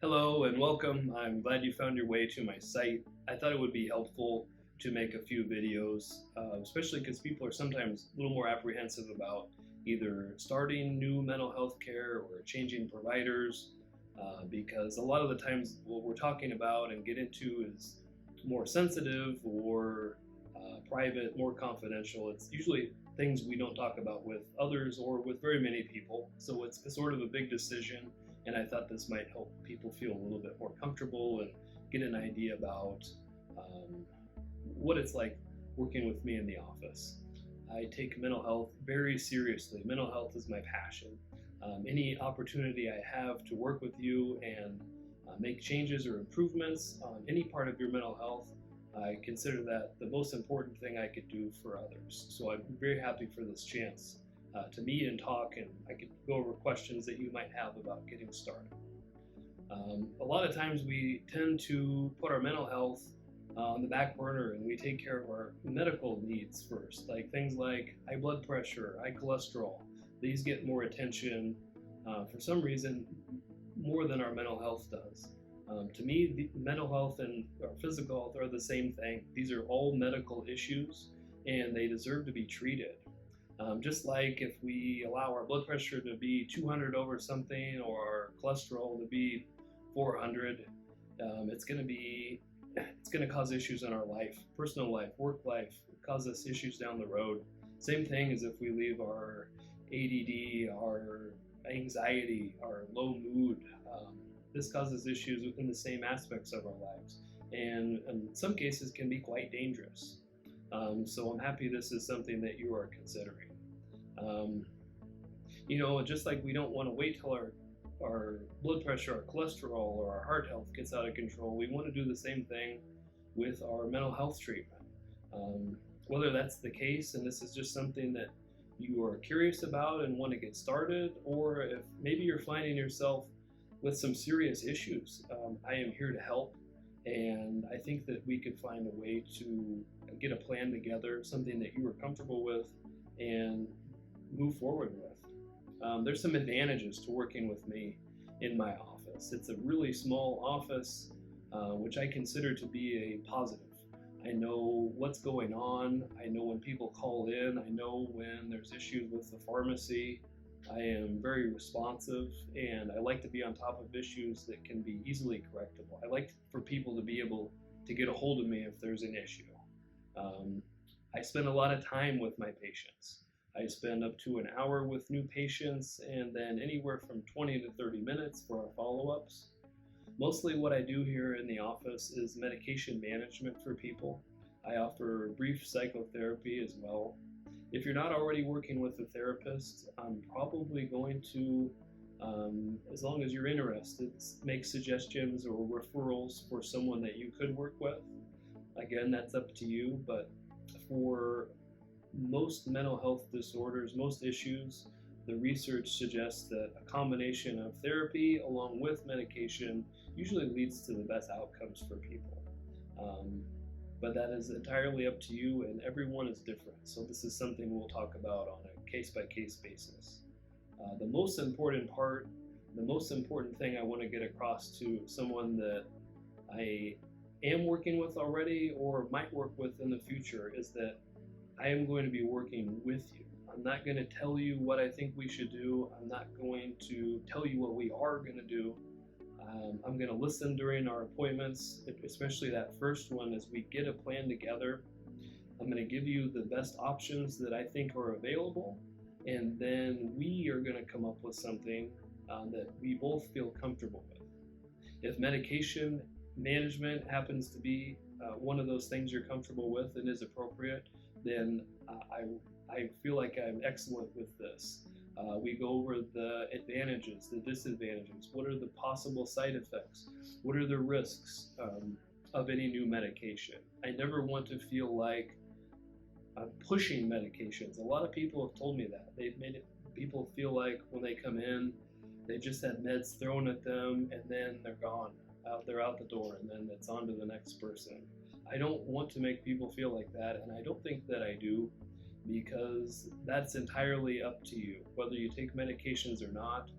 Hello and welcome. I'm glad you found your way to my site. I thought it would be helpful to make a few videos, especially because people are sometimes a little more apprehensive about either starting new mental health care or changing providers, because a lot of the times what we're talking about and get into is more sensitive or private, more confidential. It's usually things we don't talk about with others or with very many people. So it's sort of a big decision, and I thought this might help people feel a little bit more comfortable and get an idea about um, what it's like working with me in the office. I take mental health very seriously. Mental health is my passion. Any opportunity I have to work with you and make changes or improvements on any part of your mental health, I consider that the most important thing I could do for others. So I'm very happy for this chance to meet and talk, and I could go over questions that you might have about getting started. A lot of times we tend to put our mental health on the back burner and we take care of our medical needs first, like things like high blood pressure, high cholesterol. These get more attention for some reason more than our mental health does. To me, the mental health and our physical health are the same thing. These are all medical issues and they deserve to be treated. Just like if we allow our blood pressure to be 200 over something or our cholesterol to be 400, it's going to cause issues in our life, personal life, work life, cause us issues down the road. Same thing as if we leave our ADD, our anxiety, our low mood. This causes issues within the same aspects of our lives, and in some cases can be quite dangerous. So I'm happy this is something that you are considering. Um, just like we don't want to wait till our blood pressure, our cholesterol, or our heart health gets out of control, we want to do the same thing with our mental health treatment. Whether that's the case, and this is just something that you are curious about and want to get started, or if maybe you're finding yourself with some serious issues, I am here to help. And I think that we could find a way to get a plan together, something that you are comfortable with, and move forward with. There's some advantages to working with me in my office. It's a really small office, which I consider to be a positive. I know what's going on. I know when people call in. I know when there's issues with the pharmacy. I am very responsive, and I like to be on top of issues that can be easily correctable. I like for people to be able to get a hold of me if there's an issue. I spend a lot of time with my patients. I spend up to an hour with new patients, and then anywhere from 20 to 30 minutes for our follow-ups. Mostly what I do here in the office is medication management for people. I offer brief psychotherapy as well. If you're not already working with a therapist, I'm probably going to, as long as you're interested, make suggestions or referrals for someone that you could work with. Again, that's up to you, but for most mental health disorders, most issues, the research suggests that a combination of therapy along with medication usually leads to the best outcomes for people. But that is entirely up to you, and everyone is different. So this is something we'll talk about on a case-by-case basis. The most important thing I want to get across to someone that I am working with already or might work with in the future is that I am going to be working with you. I'm not going to tell you what I think we should do. I'm not going to tell you what we are going to do. I'm going to listen during our appointments, especially that first one as we get a plan together. I'm going to give you the best options that I think are available, and then we are going to come up with something that we both feel comfortable with. If medication management happens to be one of those things you're comfortable with and is appropriate, then I feel like I'm excellent with this. We go over the advantages, the disadvantages, what are the possible side effects, what are the risks of any new medication. I never want to feel like I'm pushing medications. A lot of people have told me that. They've made people feel like when they come in, they just had meds thrown at them and then they're gone. They're out the door and then it's on to the next person. I don't want to make people feel like that, and I don't think that I do, because that's entirely up to you. Whether you take medications or not,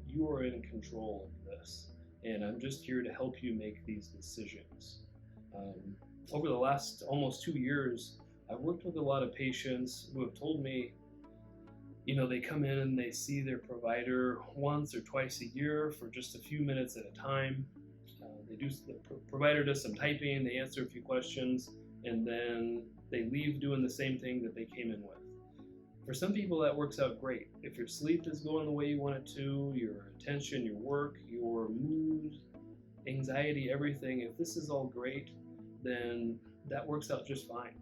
you are in control of this. and I'm just here to help you make these decisions. Um, Over the last almost 2 years, I've worked with a lot of patients who have told me, they come in and they see their provider once or twice a year for just a few minutes at a time. The provider does some typing, they answer a few questions, and then they leave doing the same thing that they came in with. For some people, that works out great. If your sleep is going the way you want it to, your attention, your work, your mood, anxiety, everything, if this is all great, then that works out just fine.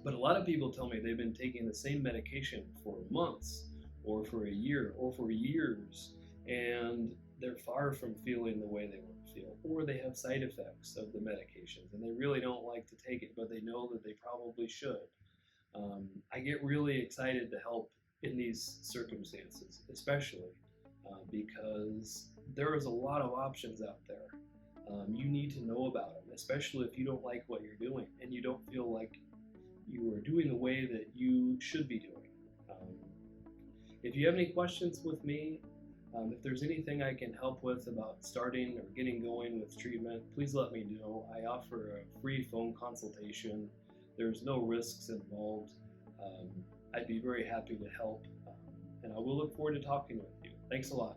But a lot of people tell me they've been taking the same medication for months, or for a year, or for years, and they're far from feeling the way they want to feel, or they have side effects of the medications and they really don't like to take it, but they know that they probably should. I get really excited to help in these circumstances, especially because there is a lot of options out there. You need to know about them, especially if you don't like what you're doing and you don't feel like you are doing the way that you should be doing. Um, if you have any questions with me, if there's anything I can help with about starting or getting going with treatment, please let me know. I offer a free phone consultation. There's no risks involved. I'd be very happy to help, and I will look forward to talking with you. Thanks a lot.